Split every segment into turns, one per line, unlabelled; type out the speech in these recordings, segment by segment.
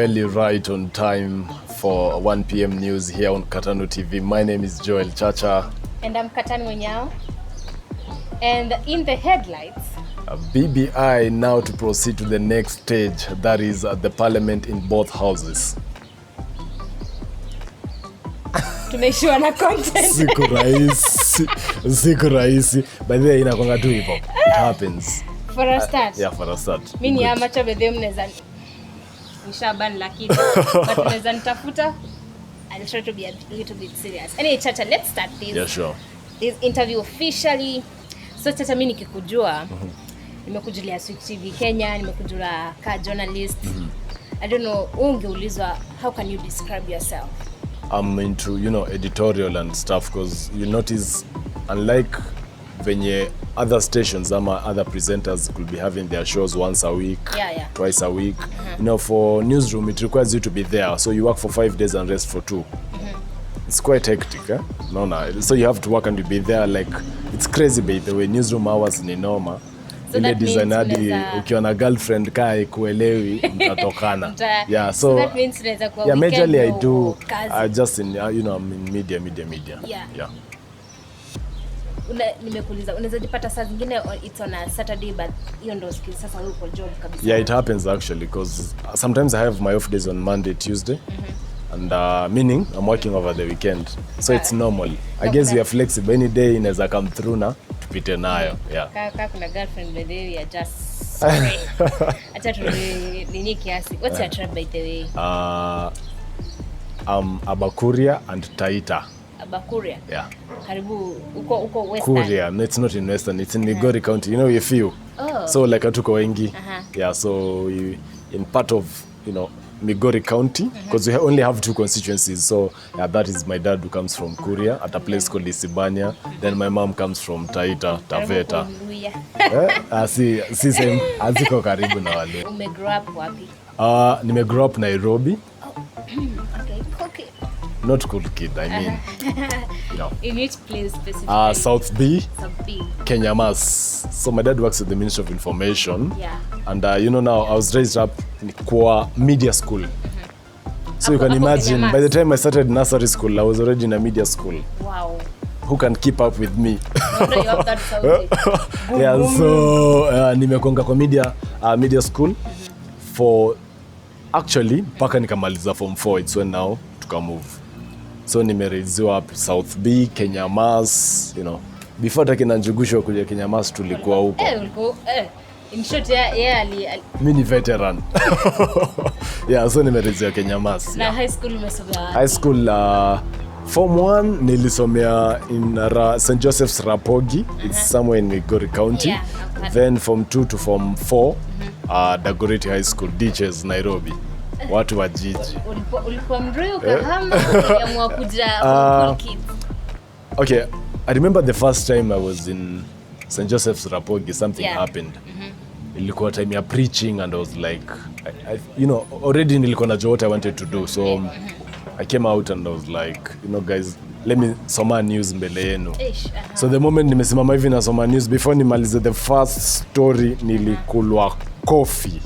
barely right on time for 1 p.m. news here on Katano TV. My name is Joel Chacha.
And I'm Katano Nyao. And in the headlights,
BBI now to proceed to the next stage, that is the parliament in both houses.
To make sure na content.
Siku rahisi. By the way, inakwanga tu hivyo. It happens.
For a start.
Yeah, for a start.
Mimi amacha bedhe mneza nishaban lakini but mneza nitafuta. I'll try to be a little bit serious. Anyway, Chacha, let's start this.
Yeah, sure.
This interview officially. So Chacha, mimi nikikujua nimekujulia Switch TV Kenya, nimekujua ka journalist. I don't know, ungeulizwa how can you describe yourself?
I'm into, editorial and stuff, because you notice, unlike venye other stations ama other presenters could be having their shows once a week, twice a week. For newsroom, it requires you to be there. So you work for 5 days and rest for 2. It's quite hectic, eh? No. So you have to work and you be there, like, it's crazy by the way. Newsroom hours ni noma.
So that means
ukiwa na girlfriend kaa ikuelewi mtatokana.
So that means unaweza kuwa weekend.
Majorly I do just in I'm in media. Yeah.
Nimekuuliza unaweza jipata saa zingine it's on a Saturday but hiyo ndio skill sasa wewe uko job kabisa.
Yeah, it happens actually, because sometimes I have my off days on Monday, Tuesday. And meaning I'm working over the weekend. So it's normal. I guess we are flexible. Any day inaweza come through na tupite nayo. Yeah.
Kaka kuna girlfriend by the way, you are just sorry. Acha tu nini kiasi. What's your tribe by the way?
Abakuria and Taita.
Abakuria?
Yeah.
Karibu uko Western.
Kuria, no, it's not in Western, it's in Migori County. You feel.
Oh.
So like atuko wengi. Yeah, so in part of, Migori County, because we only have 2 constituencies. So that is my dad who comes from Kuria at a place called Isibania. Then my mom comes from Taita, Taveta. Si same, aziko karibu na wale.
Ume grow up wapi?
Nime grow up Nairobi.
Okay, cool kid.
Not cool kid, I mean.
In which place specifically?
South B.
South B.
Kenya Mas. So my dad works at the Ministry of Information.
Yeah.
And now I was raised up in kwa media school. So you can imagine, by the time I started nursery school, I was already in a media school.
Wow.
Who can keep up with me?
No, you have that Saudi.
So nimekonga kwa media school for actually mpaka nikamaliza form 4. It's when now tukamove. So nimereziwa up South B, Kenya Mas, Before takina Njugusho kuja Kenya Mas tulikuwa huko.
In short,
Mimi ni veteran. Yeah, so nimereziwa Kenya Mas.
Na high school umesomea?
High school form 1 nilisomea in St. Joseph's Rapogi. It's somewhere in Migori County.
Yeah,
then form 2 to form 4 Dagoretti High School, Ditches, Nairobi. Watu wa jiji.
Ulikuwa mreo kahama uliamua kuja cool kids?
Okay, I remember the first time I was in St. Joseph's Rapogi, something happened. Ilikuwa time ya preaching and I was like, already nilikuwa najua what I wanted to do. So I came out and I was like, guys, let me soma news mbele yenu. So the moment nimesimama hivi na soma news, before nimalize the first story, nilikulwa coffee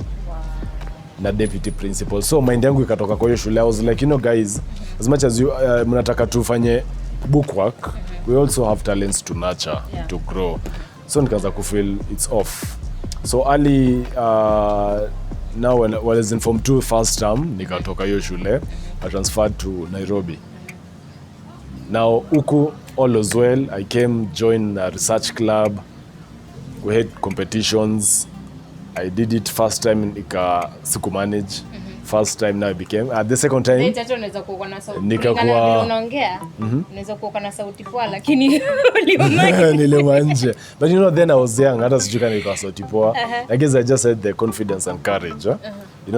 na deputy principal. So mind yangu ikatoka kwa hiyo shule. I was like, guys, as much as you mnataka tufanye bookwork, we also have talents to nurture, to grow. So nikaanza kufeel it's off. So early now when I was in form 2 first term, nikatoka hiyo shule, I transferred to Nairobi. Now huku all was well. I came, joined a research club. We had competitions. I did it first time, siku manage. First time now I became. The second time
unaweza kuwa na sauti. Unaongea. Unaweza kuwa na sauti poa lakini
nilioma nje. But then I was young, hata sijui kama nilikuwa sauti poa. I guess I just had the confidence and courage.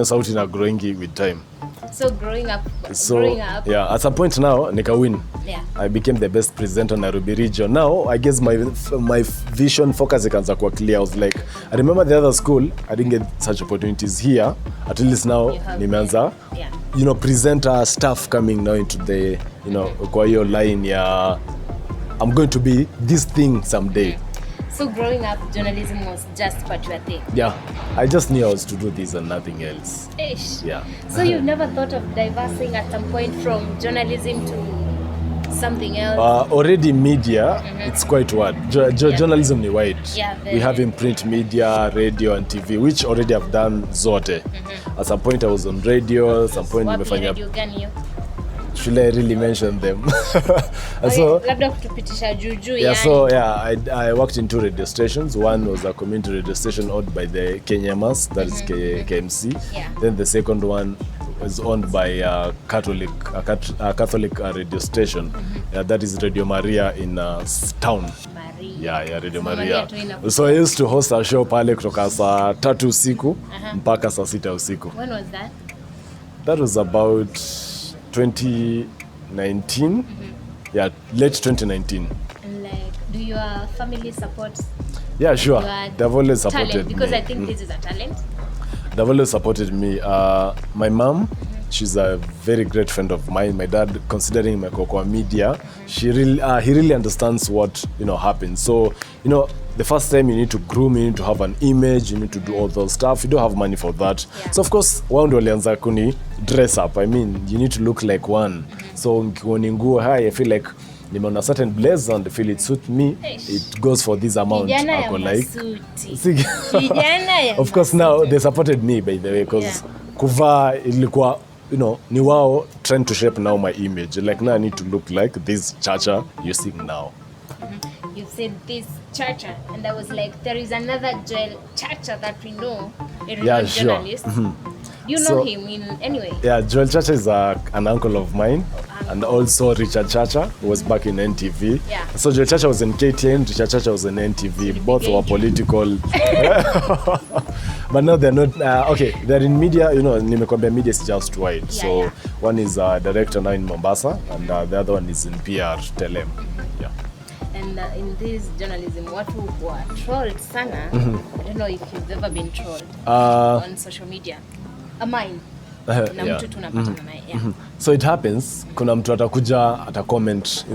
Sauti na growing with time.
So growing up.
Yeah, at some point now nika win.
Yeah.
I became the best presenter in Nairobi region. Now I guess my vision focus ikaanza kuwa clear. I was like, I remember the other school, I didn't get such opportunities here. At least now nimeanza presenter stuff coming now into the kwa hiyo line ya I'm going to be this thing someday.
So growing up, journalism was just what you were thing.
Yeah, I just knew I was to do this and nothing else.
Ish.
Yeah.
So you've never thought of diversing at some point from journalism to something else?
Already media, it's quite wide. Journalism ni wide.
Yeah,
we have in print media, radio and TV, which already have done zote. At some point I was on radio, at some point nimefanya.
Radio gani hiyo?
Should I really mention them?
So labda kutupitisha juju
yeah, so yeah, I worked in 2 radio stations. One was a community radio station owned by the Kenyamas, that is KMC.
Yeah.
Then the second one was owned by a Catholic radio station. That is Radio Maria in town. Yeah, Radio Maria. So I used to host a show pale kutoka saa 3 usiku mpaka saa 6 usiku.
When was that?
That was about 2019. Yeah, late 2019.
And like, do your family support?
Yeah, sure. They've always supported
talent? Because
me.
I think this is a talent.
They've always supported me. My mom, she's a very great friend of mine. My dad, considering my Kokwa media, he really understands what happens. So the first time you need to groom, you need to have an image, you need to do all those stuff. You don't have money for that. Yeah. So of course, wao ndio walianza kuni dress up. I mean, you need to look like one. So nikioni nguo haya, I feel like nimeona certain blazer and I feel it suit me. It goes for this amount. Ako like. Of course now they supported me by the way because kuvaa ilikuwa ni wao trying to shape now my image. Like now I need to look like this chacha you're seeing now.
You said this Chacha, and I was like, there is another Joel Chacha that we know, a renowned journalist. Do you know him in any way?
Yeah, Joel Chacha is an uncle of mine, and also Richard Chacha, who was back in NTV. Yeah. So Joel Chacha was in KTN, Richard Chacha was in NTV. Both were political. But now they're not, okay, they're in media, nimekwambia media is just wide. So one is a director now in Mombasa, and the other one is in PR, Telem. Yeah.
And in this journalism, what were trolled sana, I don't know if you've ever been trolled on social media. Mine. Na mtu tunapatana naye.
So it happens, kuna mtu atakuja atacomment,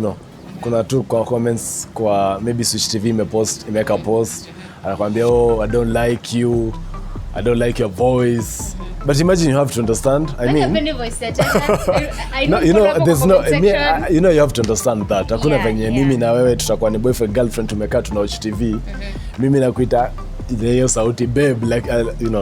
kuna tu kwa comments kwa maybe Switch TV imeweka post, anakuambia I don't like you, I don't like your voice. But imagine you have to understand. I mean, there's no. You have to understand that. Hakuna venye mimi na wewe tutakuwa ni boyfriend girlfriend tumekaa tuna watch TV. Mimi nakuita hiyo sauti babe like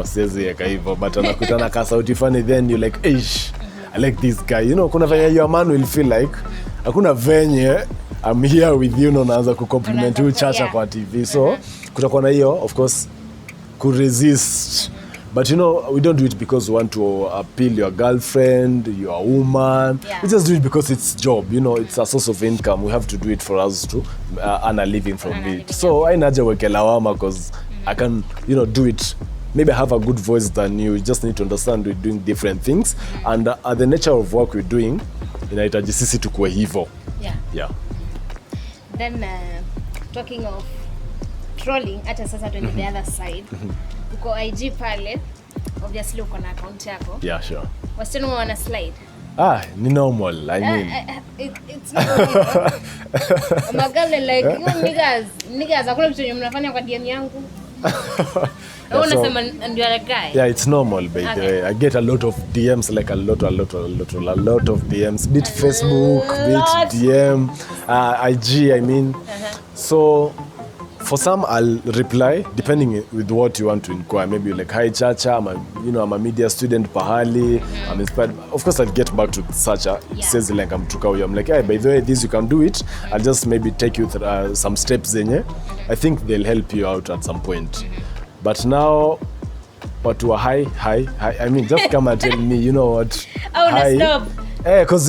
siwezi yeka hivyo but anakuita na ka sauti funny then you like ish I like this guy. Kuna venye your man will feel like hakuna venye I'm here with you naanza kucompliment you Chacha kwa TV. So kutakuwa na hiyo of course could resist. But we don't do it because we want to appeal your girlfriend, your woman. Yeah. We just do it because it's job. It's a source of income. We have to do it for us to earn a living from it. So I naja weke lawama because I can, do it. Maybe I have a good voice than you. You just need to understand we're doing different things. And the nature of work we're doing, inahitaji sisi tukue hivyo. Yeah.
Then talking of trolling, hata sasa tuende the other side. Uko IG pale, obviously uko na account yako.
Yeah, sure.
Wasichana wana slide.
Ni normal. I mean,
it's normal. Magale like niggas hakuna kitu mnafanya kwa DM yangu. Unasema ndio a guy.
Yeah, it's normal by the way. I get a lot of DMs, like a lot of DMs. Bit Facebook, bit DM, IG, I mean. So for some, I'll reply depending with what you want to inquire. Maybe like, hi Chacha, I'm a media student pahali. I'm inspired. Of course, I'll get back to Chacha. It says like I'm Tukauyo. I'm like, hey, by the way, this you can do it. I'll just maybe take you through some steps zenye. I think they'll help you out at some point. But now, what to a hi. I mean, just come and tell me, you know what?
Hi. Stop.
Because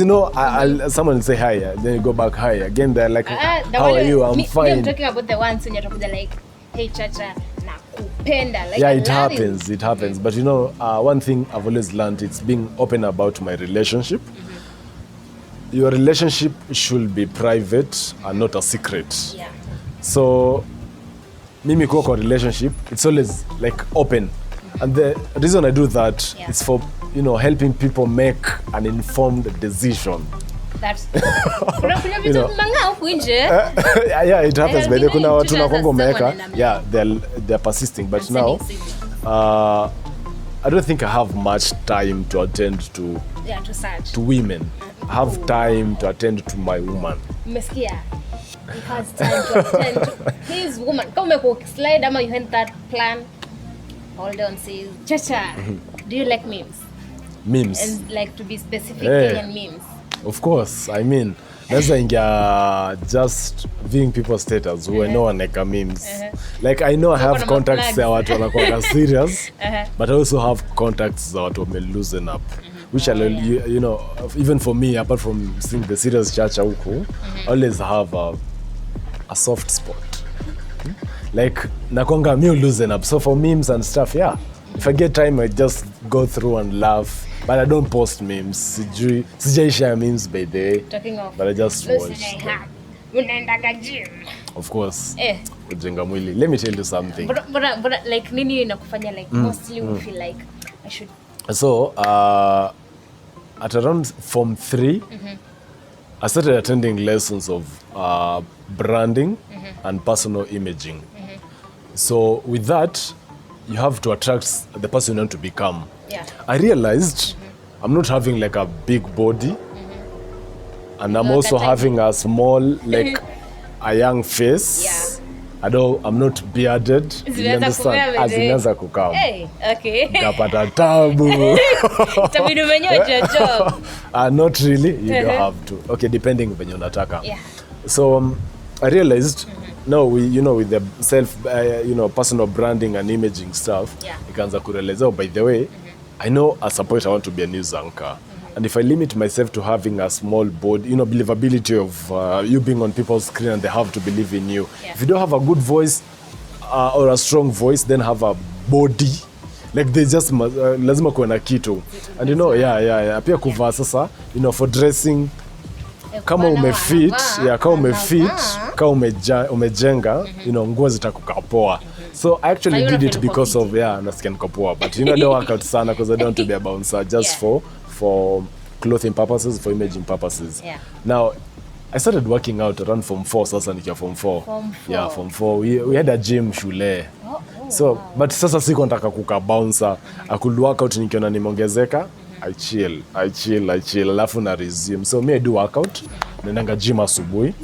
someone will say hi, then you go back hi again. They're like, how are you? I'm fine.
I'm talking about the ones when you're talking like, hey Chacha, nakupenda. Like,
yeah, it happens. But one thing I've always learned, it's being open about my relationship. Your relationship should be private and not a secret.
Yeah.
So, mimi kwa relationship, it's always like open. And the reason I do that is for helping people make an informed decision.
That's kuna vitu mangao huku nje.
Yeah, it happens. But kuna watu na Kongo meka.
someone
Yeah, they're persisting. But now, I don't think I have much time to attend to women. I have time to attend to my woman.
Umesikia? He has time to attend to his woman. Kama umekuwa slide ama you had that plan. Hold on, says Chacha. Do you like memes?
Memes.
And like to be specific, Kenyan memes.
Of course. I mean, that's like just viewing people's status who I know waneka memes. Like I know I have contacts za watu wanakuwa serious, but I also have contacts za watu wame loosen up. Which you know, even for me, apart from seeing the serious Chacha huko, I always have a soft spot. Like nakonga me loosen up. So for memes and stuff, yeah. If I get time, I just go through and laugh. But I don't post memes. Sijai share memes by day.
Talking of,
but I just watch.
Unaendaga gym.
Of course. Ujenga mwili. Let me tell you something.
But like nini inakufanya like mostly you feel like I should.
So at around Form 3, I started attending lessons of branding and personal imaging. So with that, you have to attract the person you want to become.
Yeah.
I realized I'm not having like a big body, and I'm also having a small, like a young face.
Yeah.
I'm not bearded. You understand? Zimeanza kukam.
Hey, okay.
Kapata tabu.
Itabidi umenyoa job.
Not really. You don't have to. Okay, depending venye unataka.
Yeah.
So I realized now with the personal branding and imaging stuff, nikaanza kurealize, by the way, I know at some point I want to be a news anchor. And if I limit myself to having a small body, believability of you being on people's screen and they have to believe in you. Yeah. If you don't have a good voice or a strong voice, then have a body. Like they just lazima kuwe na kitu. And pia kuvaa sasa, for dressing, kama umefit, kama umejenga, nguo zitakukaa poa. So I actually did it because of nasikia niko poa, but don't work out sana because I don't want to be a bouncer, just for clothing purposes, for imaging purposes. Yeah. Now I started working out around Form 4, sasa nikiwa Form 4. Yeah, Form 4. We had a gym shule. So but sasa siko nataka kuka bouncer, I could work out nikiona nimeongezeka. I chill, alafu na resume. So me I do workout, naendanga gym asubuhi.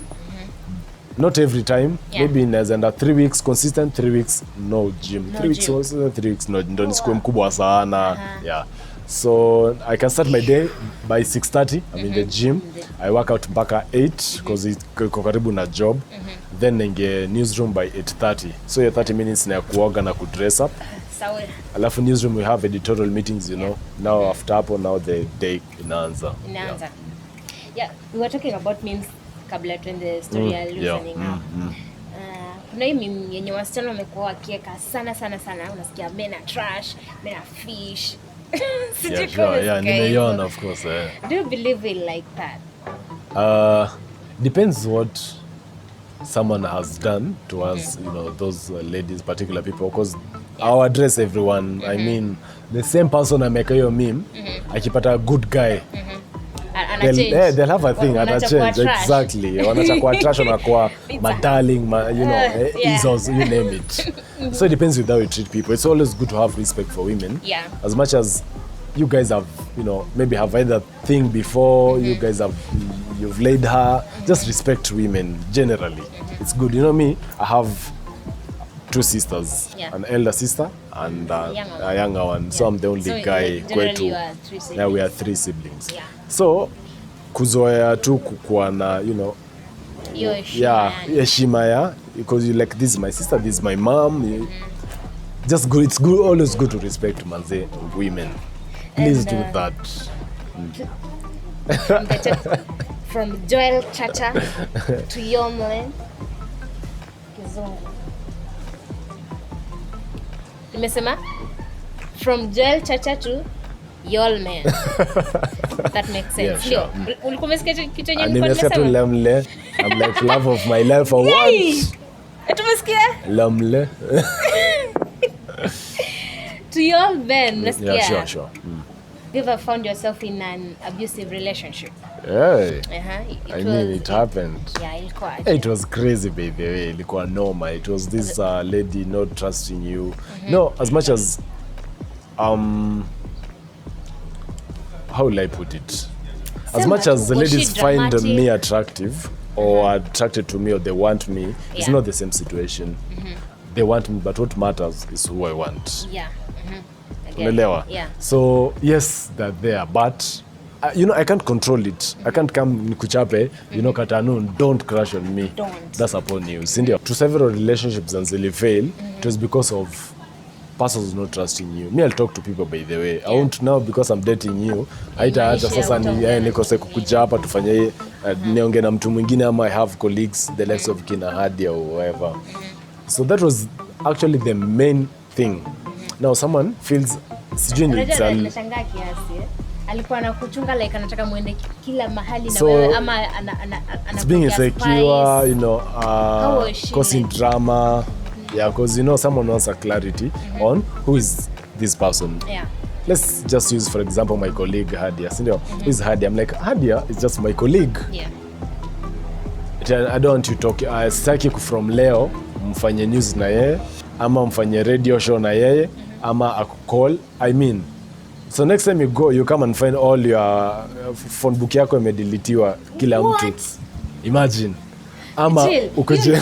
Not every time, maybe inaweza enda 3 weeks consistent, 3 weeks no gym. 3 weeks consistent, 3 weeks no, ndo nisikuwe mkubwa sana. Yeah. So I can start my day by 6:30. I'm in the gym. I work out mpaka 8 because iko karibu na job. Then ninge newsroom by 8:30. So 30 minutes na kuoga na kudress up. Alafu newsroom we have editorial meetings, Now after hapo, now the day inaanza.
Yeah, we were talking about memes kabla tuende story ya loosening up. Kuna hii meme yenye wasichana wamekuwa wakieka sana, unasikia men are trash, men are fish.
Nimeiona, of course.
Do you believe in like that?
Depends what someone has done to us, those ladies, particular people, because I'll address everyone. I mean, the same person ameka hiyo meme, akipata a good guy, they'll have a thing, change. Exactly. Wanachakuwa trash, wanakuwa darling, easels, you name it. So it depends with how you treat people. It's always good to have respect for women.
Yeah.
As much as you guys have, maybe have either thing before, you guys you've laid her, just respect women generally. It's good. Me, I have 2 sisters, an elder sister and a younger one. So I'm the only guy kwetu. Now we are 3 siblings. Yeah. So kuzoea tu kukuwa na heshima because you like, this is my sister, this is my mom. Just good. It's good. Always good to respect manze women. Please do that.
From Joel Chacha to Yomlen Kizungu. Nimesema from Joel Chacha to Yolman. That makes sense. Sure. Ulikuwa umesikia kitu yenye nilikuwa nimesema?
Lemle. I'm like love of my life for what?
Tumesikia?
Lemle.
To Yolman, nasikia.
Yeah, sure.
you ever found yourself in an abusive relationship?
Yeah.
I
mean, it happened.
Yeah, ilikuwa
It was crazy, by the way. Ilikuwa noma. It was this lady not trusting you. No, as much as how will I put it? As much as the ladies find me attractive or attracted to me or they want me, it's not the same situation. They want me, but what matters is who I want.
Yeah.
Yeah. So yes, they're there, but I can't control it. I can't come nikuchape, Katanu, don't crush on me.
Don't.
That's upon you. Cindy, to several relationships and they fail, it was because of persons not trusting you. Me, I'll talk to people, by the way. I won't now, because I'm dating you. Haitaacha sasa nikose kukuja hapa tufanye niongee na mtu mwingine, ama I have colleagues the likes of kina Hadia or whoever. So that was actually the main thing. Now someone feels
nashangaa kiasi. Alikuwa anakuchunga like anataka muende kila mahali na wewe, ama
it's being insecure, causing drama. Yeah, because someone wants a clarity on who is this person.
Yeah.
Let's just use, for example, my colleague Hadia. Who is Hadia? I'm like, Hadia is just my colleague.
Yeah.
I don't want you to talk. Sitaki from leo mfanye news na yeye, ama mfanye radio show na yeye, ama akukall. I mean, so next time you go, you come and find all your phone book yako imedeletiwa kila mtu. Imagine. Ama ukuje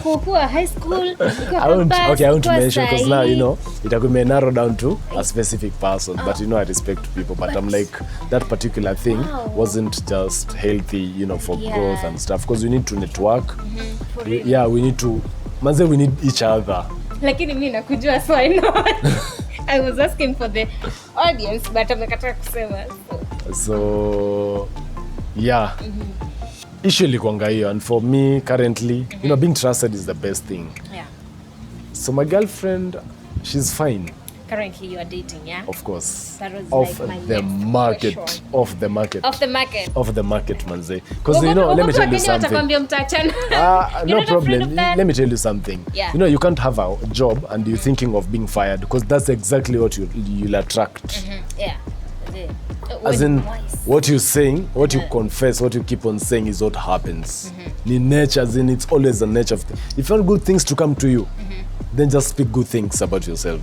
ukua high school.
I won't mention, because now it may narrow down to a specific person, but I respect people, but I'm like, that particular thing wasn't just healthy, for growth and stuff, because we need to network. We need to we need each other.
Lakini mimi nakujua, so I know. I was asking for the audience, but amekataa kusema.
So yeah. Issue ilikuanga hiyo, and for me currently, being trusted is the best thing.
Yeah.
So my girlfriend, she's fine.
Currently you are dating, yeah?
Of course.
That was
off
like my
the market.
question.
Off the market.
Off the market.
Off the market, manze. Because let me tell you something. No problem. Let me tell you something.
Yeah.
You can't have a job and you're thinking of being fired, because that's exactly what you'll attract.
Yeah.
As in, what you're saying, what you confess, what you keep on saying is what happens. Ni nature, as in, it's always the nature of things. If you want good things to come to you, then just speak good things about yourself.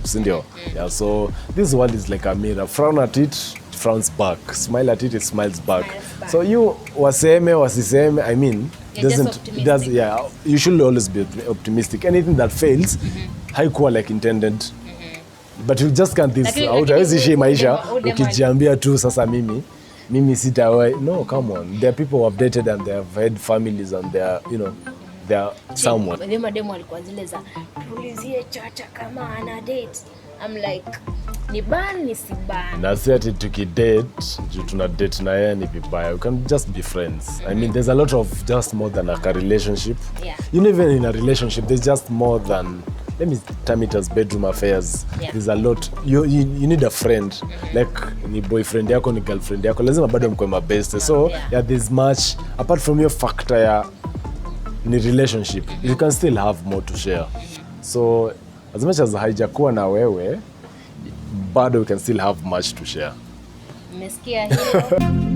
Yeah, so this world is like a mirror. Frown at it, it frowns back. Smile at it, it smiles back. So you wasiseme, I mean, you should always be optimistic. Anything that fails, haikuwa like intended. But you just can't this out. Hawezi ishi maisha ukijiambia tu sasa mimi sitawai. No, come on. There are people who have dated and they have had families and they are, they are someone.
Wale mademo walikuwa zile za tulizie chacha kama ana date. I'm like, ni ban ni si ban.
Na si ati tukidate, tuna date na yeye ni vibaya. You can just be friends. I mean, there's a lot of just more than a relationship.
Yeah.
Even in a relationship, there's just more than, let me term it as bedroom affairs. Yeah. There's a lot. You need a friend. Like ni boyfriend yako, ni girlfriend yako, lazima bado mkwe mabeste. So there's much apart from your factor ni relationship. You can still have more to share. So as much as haijakuwa na wewe, bado we can still have much to share.
Umesikia hiyo?